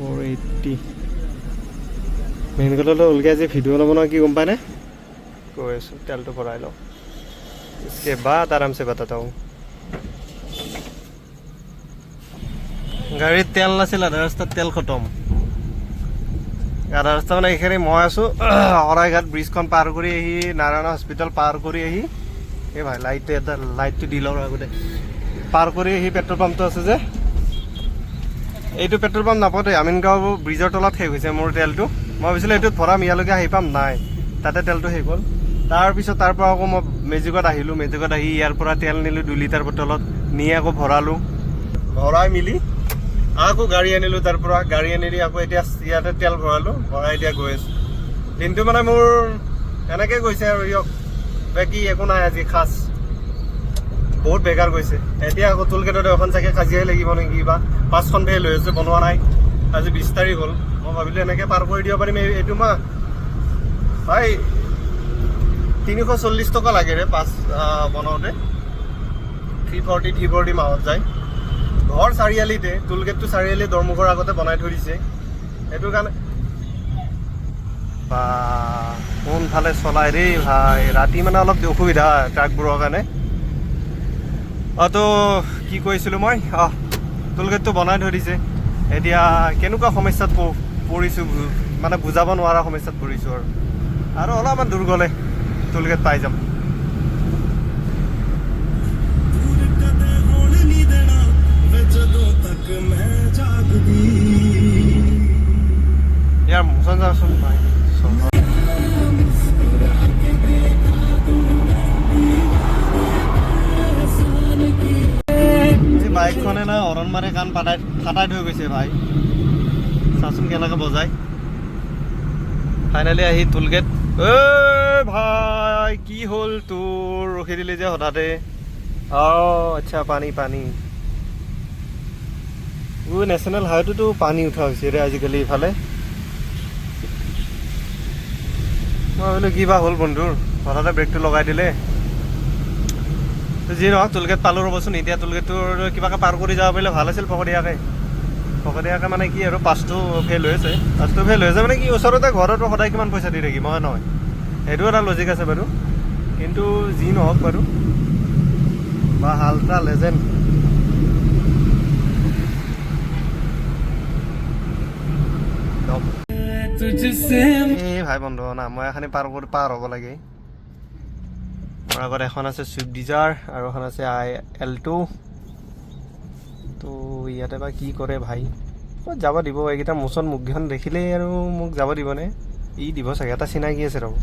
480 main গ'ললৈ উলগাই যে video' ল'ব নহয় কি গম পায়নে কৈ আছোঁ তেলটো ভৰাই লওঁ इसके बाद आराम से बताता हूँ গাড়ীত তেল নাছিল আধা ৰাস্তাত তেল খতম আধা ৰাস্তা মানে এইখিনি মই আছোঁ শৰাইঘাট ব্ৰিজখন পাৰ কৰি আহি নাৰায়ণ হস্পিটেল পাৰ কৰি আহি এই ভাই লাইটটো দি লওঁ আগতে পাৰ কৰি আহি পেট্ৰল পাম্পটো আছে যে এইটো পেট্ৰল পাম্প নাপাওঁতে আমিনগাঁও ব্ৰিজৰ তলত শেষ হৈছে মোৰ তেলটো মই ভাবিছিলোঁ এইটোত ভৰাম ইয়ালৈকে আহি পাম নাই তাতে তেলটো শেষ হ'ল তাৰপিছত তাৰ পৰা আকৌ মই মেজিকত আহিলোঁ মেজিকত আহি ইয়াৰ পৰা তেল নিলোঁ 2 লিটাৰ বটলত নি আকৌ ভৰালোঁ ভৰাই মিলি আকৌ গাড়ী আনিলোঁ তাৰ পৰা গাড়ী আনি আকৌ এতিয়া ইয়াতে তেল ভৰালোঁ ভৰাই এতিয়া গৈ আছোঁ দিনটো মানে মোৰ এনেকৈ গৈছে আৰু বাকী একো নাই আজি খাচ বহুত বেকাৰ গৈছে এতিয়া আকৌ টোলগেটত এখন চাগে কাজিয়াই লাগিব নেকি বা 5খন ফেল হৈ আছে বনোৱা নাই আজি 20 তাৰিখ হ'ল মই ভাবিলোঁ এনেকৈ পাৰ কৰি দিব পাৰিম এইটো মাহ ভাই 340 টকা লাগে ৰে পাছ বনাওঁতে 340 মাহত যায় ঘৰ চাৰিআলিতে টোলগেটটো চাৰিআলি দৰমুখৰ আগতে বনাই থৈ দিছে সেইটো কাৰণে বা কোনফালে চলাই ৰে ভাই ৰাতি মানে অলপ অসুবিধা ট্ৰাকবোৰৰ কাৰণে তো কি কৈছিলোঁ মই টোলগেটটো বনাই থৈ দিছে এতিয়া কেনেকুৱা সমস্যাত পৰিছোঁ মানে বুজাব নোৱাৰা সমস্যাত পৰিছোঁ আৰু অলপমান দূৰ গ'লে টোলগেট পাই যাম ইয়াৰ মোচন যাওঁচোন পাই বাইকখনে না হৰণ মাৰে কাণ ফাটাই থৈ গৈছে ভাই চাচোন কেনেকৈ বজাই ফাইনেলি আহি টোলগেট ভাই কি হ'ল তোৰ ৰখি দিলি যে হঠাতে আচ্ছা পানী নেশ্যনেল হাইৱেটোতো পানী উঠা হৈছে ৰে আজিকালি ইফালে মই ভাবিলোঁ কিবা হ'ল বন্ধুৰ হঠাতে ব্ৰেকটো লগাই দিলে যি নহওক টোলগেট পালোঁ ৰ'বচোন এতিয়া টোলগেটটোৰ কিবাকৈ পাৰ কৰি যাব পাৰিলে ভাল আছিল ফকতীয়াকৈ মানে কি আৰু পাছটো ফেইল হৈ আছে মানে কি ওচৰতে ঘৰতো সদায় কিমান পইচা দি থাকিম হয় নহয় সেইটো এটা লজিক আছে বাৰু কিন্তু যি নহওক বাৰু বা হালটা লেজেণ্ড ভাই বন্ধু না মই এখানি পাৰ হ'ব লাগে মোৰ আগত এখন আছে চুইফ্ট ডিজাৰ আৰু এখন আছে L2 তো ইয়াতে বা কি কৰে ভাই যাব দিব এইকেইটা মোচন মুখকেইখন দেখিলেই আৰু মোক যাব দিবনে দিব চাগে এটা চিনাকি আছে ৰ'ব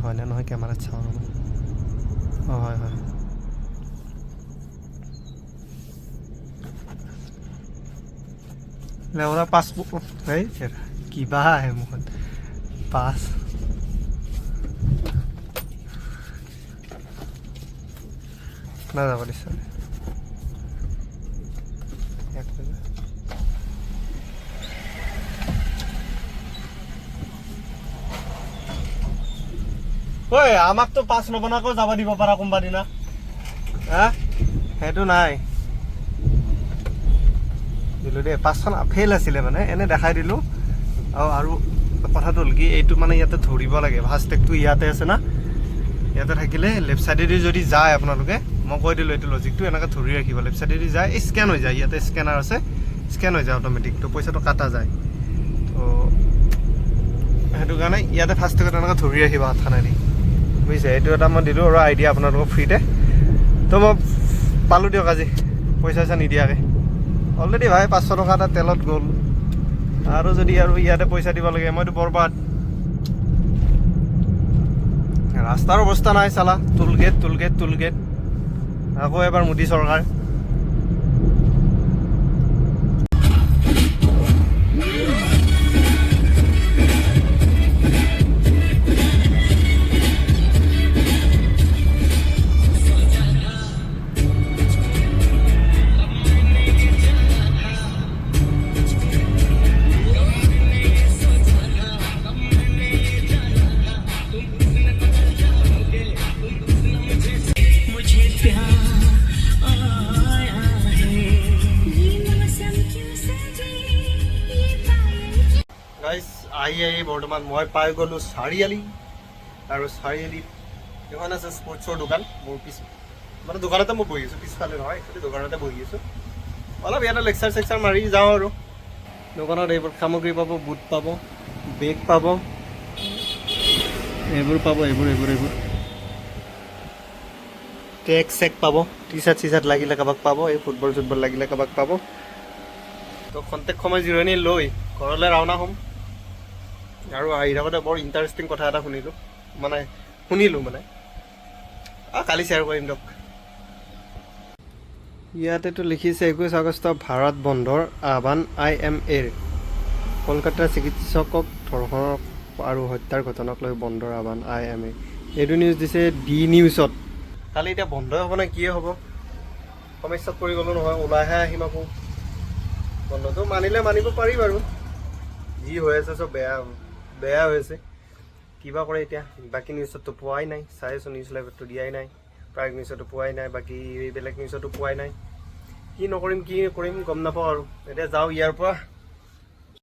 হয়নে নহয় কেমেৰাত চাওঁ ৰ'ব হয় লেওৰা পাছবুক এই কিবা আহে মুখত পাছ নাযাব দিছে ঐ আমাকতো পাছ নবনাকৈ যাব দিব পাৰা কোনোবা দিনা সেইটো নাই দিলোঁ দেই পাছখন ফেইল আছিলে মানে এনে দেখাই দিলোঁ আৰু কথাটো হ'ল কি এইটো মানে ইয়াতে ধৰিব লাগে ফাষ্টেগটো ইয়াতে আছে না ইয়াতে থাকিলে লেফ্ট চাইডেদি যদি যায় আপোনালোকে মই কৈ দিলোঁ এইটো লজিকটো এনেকৈ ধৰি ৰাখিব লেফ্ট চাইডেদি যায় স্কেন হৈ যায় ইয়াতে স্কেনাৰ আছে স্কেন হৈ যায় অট'মেটিক তো পইচাটো কাটা যায় তো সেইটো কাৰণে ইয়াতে ফাষ্টেগত এনেকৈ ধৰি ৰাখিব হাতখনেদি বুজিছে এইটো এটা মই দিলোঁ আৰু আইডিয়া আপোনালোকক ফ্ৰীতে তো মই পালোঁ দিয়ক আজি পইচা নিদিয়াকৈ অলৰেডি ভাই 500 টকা এটা তেলত গ'ল আৰু যদি আৰু ইয়াতে পইচা দিব লাগে মইতো বৰবাদ ৰাস্তাৰ অৱস্থা নাই চালা টোলগেট আকৌ এবাৰ মোদী চৰকাৰ मुझे प्यार আহি বৰ্তমান মই পাই গ'লোঁ চাৰিআলি। আৰু চাৰিআলিত এখন আছে স্পৰ্টছৰ দোকান। মোৰ মানে দোকানতে মই বহি আছোঁ, পিছফালে নহয়, একচুৱেলি দোকানতে বহি আছোঁ। অলপ ইয়াতে লেকচাৰ চেকচাৰ মাৰি যাওঁ আৰু। দোকানত এইবোৰ সামগ্ৰী পাব, বুট পাব, বেগ পাব, এইবোৰ পাব, এইবোৰ টেক চেক পাব, টি চাৰ্ট লাগিলে কাৰোবাক পাব, এই ফুটবল চুটবল লাগিলে কাৰোবাক পাব। তো খন্তেক সময় জিৰণি লৈ ঘৰলৈ ৰাওনা হ'ম। আৰু আহি থাকোঁতে বৰ ইণ্টাৰেষ্টিং কথা এটা শুনিলোঁ মানে কালি শ্বেয়াৰ কৰিম দিয়ক। ইয়াতেতো লিখিছে 21 আগষ্ট ভাৰত বন্ধৰ আহ্বান IMAৰ। কলকাতাৰ চিকিৎসকক ধৰ্ষণ আৰু হত্যাৰ ঘটনাক লৈ বন্ধৰ আহ্বান IMA। এইটো নিউজ দিছে ডি নিউজত। কালি এতিয়া বন্ধই হ'ব নে কিয়ে হ'ব, সমস্যাত পৰি গ'লোঁ নহয়। ওলাইহে আহিম আকৌ। বন্ধটো মানিব পাৰি বাৰু। যি হৈ আছে চব বেয়া হৈ আছে। কিবা কৰে এতিয়া। বাকী নিউজততো পোৱাই নাই, চাই আছোঁ নিউজ লাইভততো দিয়াই নাই, প্ৰায় নিউজতো পোৱাই নাই, বাকী বেলেগ নিউজতো পোৱাই নাই। কি কৰিম গম নাপাওঁ আৰু। এতিয়া যাওঁ ইয়াৰ পৰা।